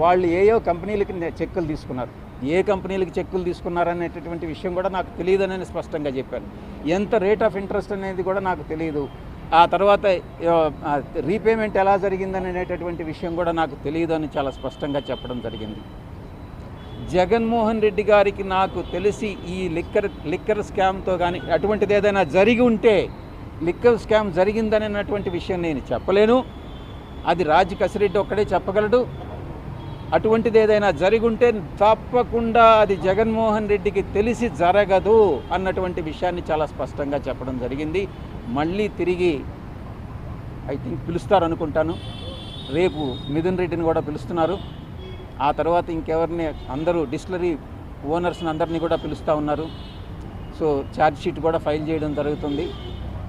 వాళ్ళు ఏయో కంపెనీలకి చెక్కులు తీసుకున్నారు. ఏ కంపెనీలకి చెక్కులు తీసుకున్నారనేటటువంటి విషయం కూడా నాకు తెలియదని స్పష్టంగా చెప్పాను. ఎంత రేట్ ఆఫ్ ఇంట్రెస్ట్ అనేది కూడా నాకు తెలియదు. ఆ తర్వాత రీపేమెంట్ ఎలా జరిగిందనేటటువంటి విషయం కూడా నాకు తెలియదు అని చాలా స్పష్టంగా చెప్పడం జరిగింది. జగన్మోహన్ రెడ్డి గారికి నాకు తెలిసి ఈ లిక్కర్ స్కామ్తో కానీ అటువంటిది ఏదైనా జరిగి ఉంటే లిక్కర్ స్కామ్ జరిగిందనేటువంటి విషయం నేను చెప్పలేను. అది రాజ్ కసిరెడ్డి ఒక్కడే చెప్పగలడు. అటువంటిది ఏదైనా జరిగి ఉంటే తప్పకుండా అది జగన్మోహన్ రెడ్డికి తెలిసి జరగదు అన్నటువంటి విషయాన్ని చాలా స్పష్టంగా చెప్పడం జరిగింది. మళ్ళీ తిరిగి ఐ థింక్ పిలుస్తారనుకుంటాను. రేపు మిథున్ రెడ్డిని కూడా పిలుస్తున్నారు. ఆ తర్వాత ఇంకెవరిని అందరూ డిస్టిలరీ ఓనర్స్ని అందరినీ కూడా పిలుస్తూ ఉన్నారు. సో ఛార్జ్ షీట్ కూడా ఫైల్ చేయడం జరుగుతుంది.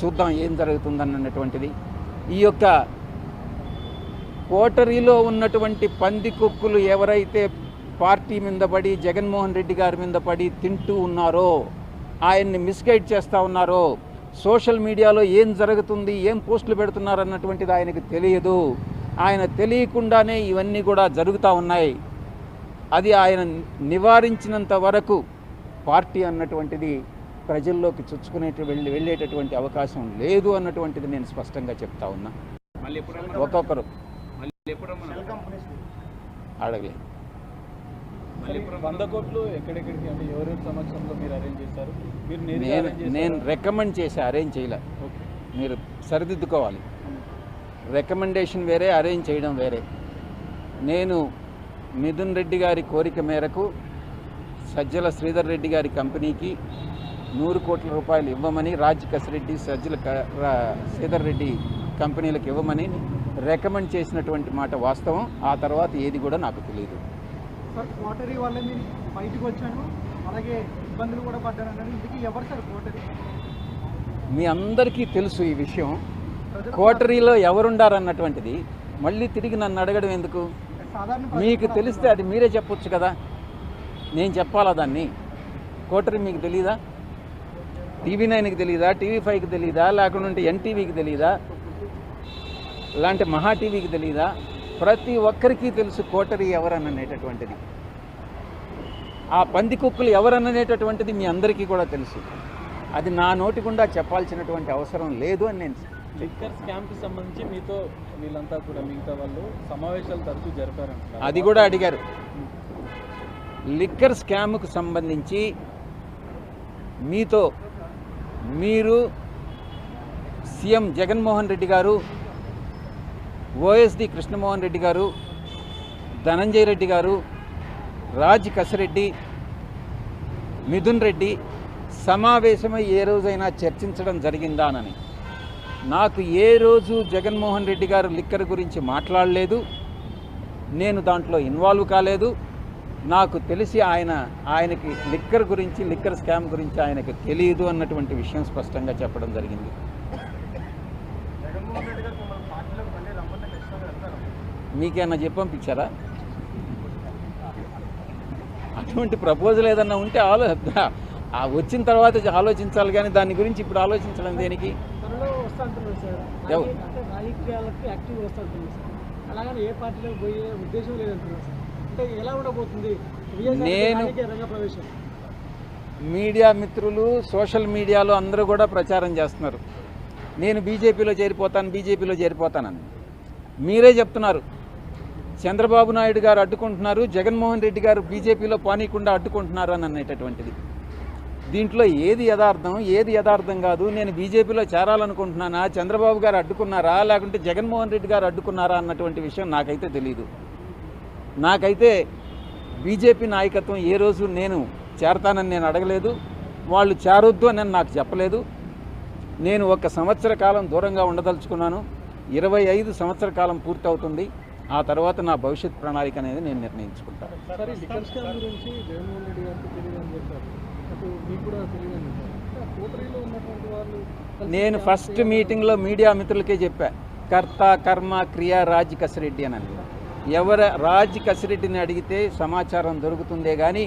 చూద్దాం ఏం జరుగుతుందన్నటువంటిది. ఈ యొక్క కోటరీలో ఉన్నటువంటి పందికొక్కులు ఎవరైతే పార్టీ మీద పడి జగన్మోహన్ రెడ్డి గారి మీద పడి తింటూ ఉన్నారో, ఆయన్ని మిస్గైడ్ చేస్తూ ఉన్నారో, సోషల్ మీడియాలో ఏం జరుగుతుంది, ఏం పోస్టులు పెడుతున్నారన్నటువంటిది ఆయనకు తెలియదు. ఆయన తెలియకుండానే ఇవన్నీ కూడా జరుగుతూ ఉన్నాయి. అది ఆయన నివారించినంత వరకు పార్టీ అన్నటువంటిది ప్రజల్లోకి వెళ్ళేటటువంటి అవకాశం లేదు అన్నటువంటిది నేను స్పష్టంగా చెప్తా ఉన్నా. ఒక్కొక్కరు అడగలేదు. 100 కోట్లు ఎక్కడెక్కడికి అంటే ఎవరెవరి సమక్షంలో మీరు అరేంజ్ చేశారు? నేను రికమెండ్ చేసి అరేంజ్ చేయలే. మీరు సరిదిద్దుకోవాలి. రికమెండేషన్ వేరే, అరేంజ్ చేయడం వేరే. నేను మిథున్ రెడ్డి గారి కోరిక మేరకు సజ్జల శ్రీధర్ రెడ్డి గారి కంపెనీకి 100 కోట్ల రూపాయలు ఇవ్వమని, రాజ్ కసిరెడ్డి సజ్జల శ్రీధర్ రెడ్డి కంపెనీలకు ఇవ్వమని రికమెండ్ చేసినటువంటి మాట వాస్తవం. ఆ తర్వాత ఏది కూడా నాకు తెలియదు. సార్ కోటరీ వల్ల మీరు బయటకు వచ్చాను, అలాగే ఇబ్బందులు కూడా పడ్డాను. ఇందుకు ఎవరు సార్ కోటరీ? మీ అందరికీ తెలుసు ఈ విషయం. కోటరీలో ఎవరుండారన్నటువంటిది మళ్ళీ తిరిగి నన్ను అడగడం ఎందుకు? మీకు తెలిస్తే అది మీరే చెప్పొచ్చు కదా, నేను చెప్పాలా దాన్ని? కోటరీ మీకు తెలీదా? TV9కి తెలీదా? TV5కి తెలీదా? లేకుంటే NTVకి తెలీదా? ఇలాంటి మహా టీవీకి తెలీదా? ప్రతి ఒక్కరికి తెలుసు కోటరీ ఎవరనేటటువంటిది. ఆ పందికొక్కులు ఎవరనేటటువంటిది మీ అందరికీ కూడా తెలుసు. అది నా నోటి గుండా చెప్పాల్సినటువంటి అవసరం లేదు అని నేను. లిక్కర్ స్కామ్కి సంబంధించి మీతో వీళ్ళంతా కూడా మిగతా వాళ్ళు సమావేశాలు తరచూ జరిపారంట, అది కూడా అడిగారు. లిక్కర్ స్కామ్కు సంబంధించి మీతో మీరు సీఎం జగన్మోహన్ రెడ్డి గారు, OSD కృష్ణమోహన్ రెడ్డి గారు, ధనంజయ రెడ్డి గారు, రాజ్ కసిరెడ్డి, మిథున్ రెడ్డి సమావేశమై ఏ రోజైనా చర్చించడం జరిగిందానని. నాకు ఏ రోజు జగన్మోహన్ రెడ్డి గారు లిక్కర్ గురించి మాట్లాడలేదు. నేను దాంట్లో ఇన్వాల్వ్ కాలేదు. నాకు తెలిసి ఆయనకి లిక్కర్ గురించి, లిక్కర్ స్కామ్ గురించి ఆయనకు తెలియదు అన్నటువంటి విషయం స్పష్టంగా చెప్పడం జరిగింది. మీకేమన్నా చెప్పి పంపించారా? అటువంటి ప్రపోజల్ ఏదన్నా ఉంటే వచ్చిన తర్వాత ఆలోచించాలి, కానీ దాని గురించి ఇప్పుడు ఆలోచించడం దేనికి? నేను మీడియా మిత్రులు, సోషల్ మీడియాలో అందరూ కూడా ప్రచారం చేస్తున్నారు నేను బీజేపీలో చేరిపోతానని. మీరే చెప్తున్నారు. చంద్రబాబు నాయుడు గారు అడ్డుకుంటున్నారు, జగన్మోహన్ రెడ్డి గారు బీజేపీలో పానీయకుండా అడ్డుకుంటున్నారు అని అనేటటువంటిది. దీంట్లో ఏది యథార్థం, ఏది యథార్థం కాదు? నేను బీజేపీలో చేరాలనుకుంటున్నానా, చంద్రబాబు గారు అడ్డుకున్నారా, లేకుంటే జగన్మోహన్ రెడ్డి గారు అడ్డుకున్నారా అన్నటువంటి విషయం నాకైతే తెలియదు. నాకైతే బీజేపీ నాయకత్వం ఏ రోజు నేను చేరతానని నేను అడగలేదు. వాళ్ళు చేరొద్దు అని నాకు చెప్పలేదు. నేను 1 సంవత్సర కాలం దూరంగా ఉండదలుచుకున్నాను. 25 సంవత్సర కాలం పూర్తవుతుంది. ఆ తర్వాత నా భవిష్యత్ ప్రణాళిక అనేది నేను నిర్ణయించుకుంటాను. నేను ఫస్ట్ మీటింగ్లో మీడియా మిత్రులకే చెప్పా, కర్త కర్మ క్రియ రాజ్ కసిరెడ్డి అని. రాజ్ కసిరెడ్డిని అడిగితే సమాచారం దొరుకుతుందే కానీ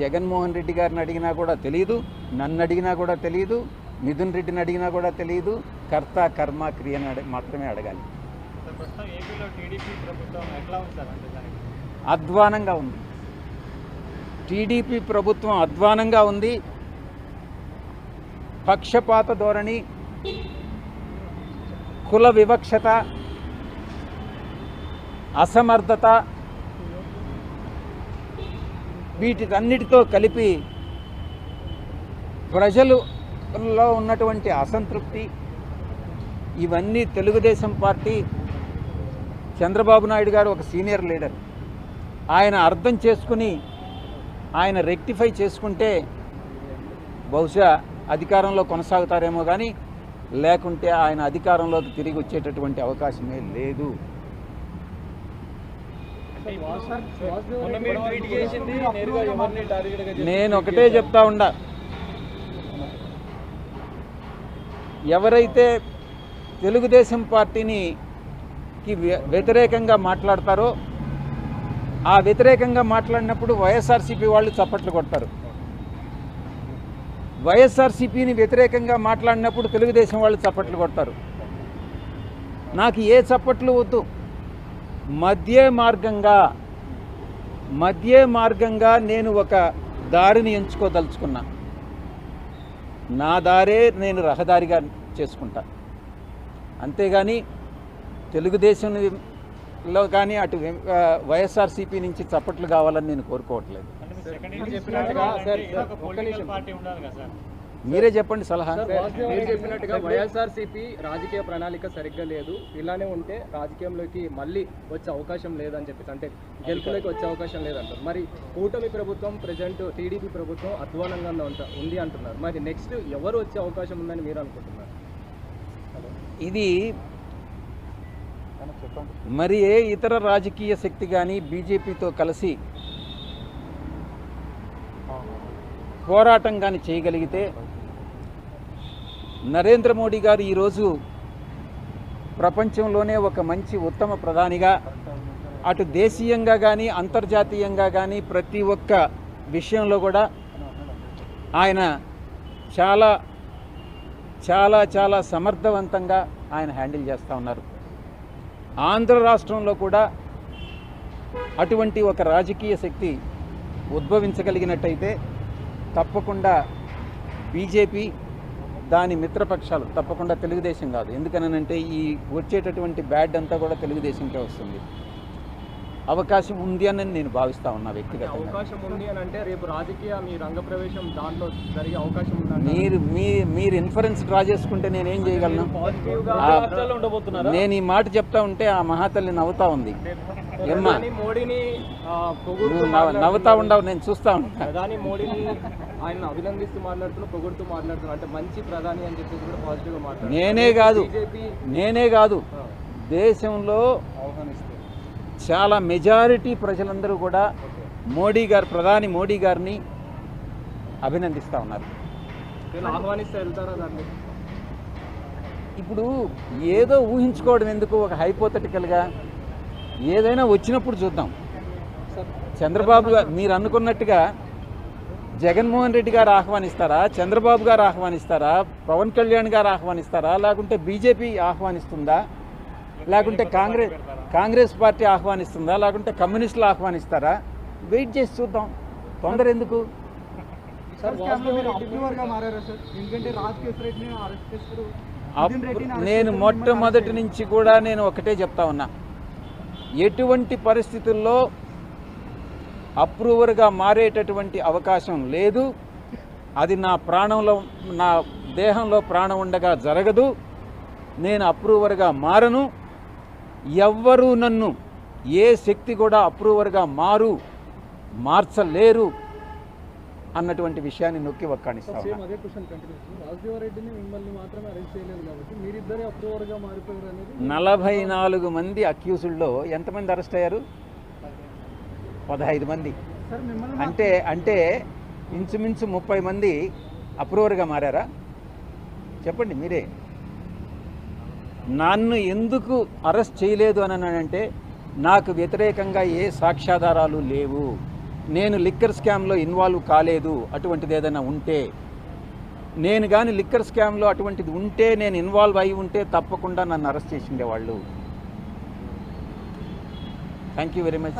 జగన్మోహన్ రెడ్డి గారిని అడిగినా కూడా తెలియదు, నన్ను అడిగినా కూడా తెలియదు, మిథున్ రెడ్డిని అడిగినా కూడా తెలియదు. కర్త కర్మ క్రియని మాత్రమే అడగాలి. ప్రస్తుతం ఏపీలో టీడీపీ ప్రభుత్వం ఎట్లా ఉంది సార్ అంటే దానికి అధ్వానంగా ఉంది. టీడీపీ ప్రభుత్వం అధ్వానంగా ఉంది. పక్షపాత ధోరణి, కుల వివక్షత, అసమర్థత, వీటికన్నిటితో కలిపి ప్రజలలో ఉన్నటువంటి అసంతృప్తి, ఇవన్నీ తెలుగుదేశం పార్టీ, చంద్రబాబు నాయుడు గారు ఒక సీనియర్ లీడర్, ఆయన అర్థం చేసుకుని ఆయన రెక్టిఫై చేసుకుంటే బహుశా అధికారంలో కొనసాగుతారేమో కానీ లేకుంటే ఆయన అధికారంలోకి తిరిగి వచ్చేటటువంటి అవకాశమే లేదు. నేను ఒకటే చెప్తా ఉండా, ఎవరైతే తెలుగుదేశం పార్టీకి వ్యతిరేకంగా మాట్లాడతారో ఆ వ్యతిరేకంగా మాట్లాడినప్పుడు వైఎస్ఆర్సీపీ వాళ్ళు చప్పట్లు కొడతారు. వైఎస్ఆర్సీపీని వ్యతిరేకంగా మాట్లాడినప్పుడు తెలుగుదేశం వాళ్ళు చప్పట్లు కొడతారు. నాకు ఏ చప్పట్లు వద్దు. మధ్య మార్గంగా నేను ఒక దారిని ఎంచుకోదలుచుకున్నా. నా దారే నేను రహదారిగా చేసుకుంటా. అంతేగాని తెలుగుదేశంలో కానీ అటు వైఎస్ఆర్సీపీ నుంచి చప్పట్లు కావాలని నేను కోరుకోవట్లేదు. మీరే చెప్పండి సలహా. మీరు చెప్పినట్టుగా వైఎస్ఆర్సీపీ రాజకీయ ప్రణాళిక సరిగ్గా లేదు, ఇలానే ఉంటే రాజకీయంలోకి మళ్ళీ వచ్చే అవకాశం లేదని చెప్పేసి, అంటే గెలుపులోకి వచ్చే అవకాశం లేదంటారు. మరి కూటమి ప్రభుత్వం ప్రజెంట్ టీడీపీ ప్రభుత్వం అధ్వానంగా ఉంది అంటున్నారు. మరి నెక్స్ట్ ఎవరు వచ్చే అవకాశం ఉందని మీరు అనుకుంటున్నారు? ఇది మరి ఏ ఇతర రాజకీయ శక్తి కానీ బీజేపీతో కలిసి పోరాటం కానీ చేయగలిగితే, నరేంద్ర మోడీ గారు ఈరోజు ప్రపంచంలోనే ఒక మంచి ఉత్తమ ప్రధానిగా, అటు దేశీయంగా కానీ అంతర్జాతీయంగా కానీ ప్రతి ఒక్క విషయంలో కూడా ఆయన చాలా చాలా చాలా సమర్థవంతంగా ఆయన హ్యాండిల్ చేస్తూ ఉన్నారు. ఆంధ్ర రాష్ట్రంలో కూడా అటువంటి ఒక రాజకీయ శక్తి ఉద్భవించగలిగినట్టయితే తప్పకుండా బీజేపీ, దాని మిత్రపక్షాలు, తప్పకుండా తెలుగుదేశం కాదు. ఎందుకనంటే ఈ వచ్చేటటువంటి బ్యాడ్ అంతా కూడా తెలుగుదేశంకే వస్తుంది. అవకాశం ఉంది అని నేను భావిస్తా ఉన్నా వ్యక్తిగతంగా. అవకాశం ఉంది అని అంటే రేపు రాజకీయ మీ రంగప్రవేశం దాంట్లో జరిగే అవకాశం ఉంది. మీరు ఇన్ఫరెన్స్ డ్రా చేసుకుంటే నేనేం చేయగలను? నేను ఈ మాట చెప్తా ఉంటే ఆ మహాతల్లి నవ్వుతా ఉంది. ఏమ్మా నవ్వుతా ఉండవు, నేను చూస్తా ఉన్నా. ప్రధాని మోడీని ఆయన అభినందిస్తూ మాట్లాడుతున్నా, పొగుడుతూ మాట్లాడుతున్నా, అంటే మంచి ప్రధాని అని చెప్పేసి కూడా పాజిటివ్గా మాట్లాడుతున్నారు. నేనే కాదు దేశంలో చాలా మెజారిటీ ప్రజలందరూ కూడా ప్రధాని మోడీ గారిని అభినందిస్తూ ఉన్నారు. ఆహ్వానిస్తే వెళ్తారా దాన్ని? ఇప్పుడు ఏదో ఊహించుకోవడం ఎందుకు? ఒక హైపోథెటికల్గా ఏదైనా వచ్చినప్పుడు చూద్దాం. చంద్రబాబు గారు మీరు అనుకున్నట్టుగా జగన్మోహన్ రెడ్డి గారు ఆహ్వానిస్తారా, చంద్రబాబు గారు ఆహ్వానిస్తారా, పవన్ కళ్యాణ్ గారు ఆహ్వానిస్తారా, లేకుంటే బీజేపీ ఆహ్వానిస్తుందా, లేకుంటే కాంగ్రెస్ పార్టీ ఆహ్వానిస్తుందా, లేకుంటే కమ్యూనిస్టులు ఆహ్వానిస్తారా? వెయిట్ చేసి చూద్దాం. తొందర ఎందుకు? నేను మొట్టమొదటి నుంచి కూడా నేను ఒకటే చెప్తా ఉన్నా, ఎటువంటి పరిస్థితుల్లో అప్రూవర్గా మారేటటువంటి అవకాశం లేదు. అది నా దేహంలో ప్రాణం ఉండగా జరగదు. నేను అప్రూవర్గా మారను. ఎవ్వరూ నన్ను, ఏ శక్తి కూడా అప్రూవర్గా మార్చలేరు అన్నటువంటి విషయాన్ని నొక్కి వక్కాణిస్తాను. 44 మంది అక్యూజ్డ్లో ఎంతమంది అరెస్ట్ అయ్యారు? 15 మంది. అంటే ఇంచుమించు 30 మంది అప్రూవర్గా మారారా? చెప్పండి మీరే. నన్ను ఎందుకు అరెస్ట్ చేయలేదు అని అంటే నాకు వ్యతిరేకంగా ఏ సాక్ష్యాధారాలు లేవు. నేను లిక్కర్ స్కామ్లో ఇన్వాల్వ్ కాలేదు. అటువంటిది ఏదైనా ఉంటే, నేను కానీ లిక్కర్ స్కామ్లో అటువంటిది ఉంటే, నేను ఇన్వాల్వ్ అయి ఉంటే తప్పకుండా నన్ను అరెస్ట్ చేసి ఉండేవాళ్ళు. Thank you very much.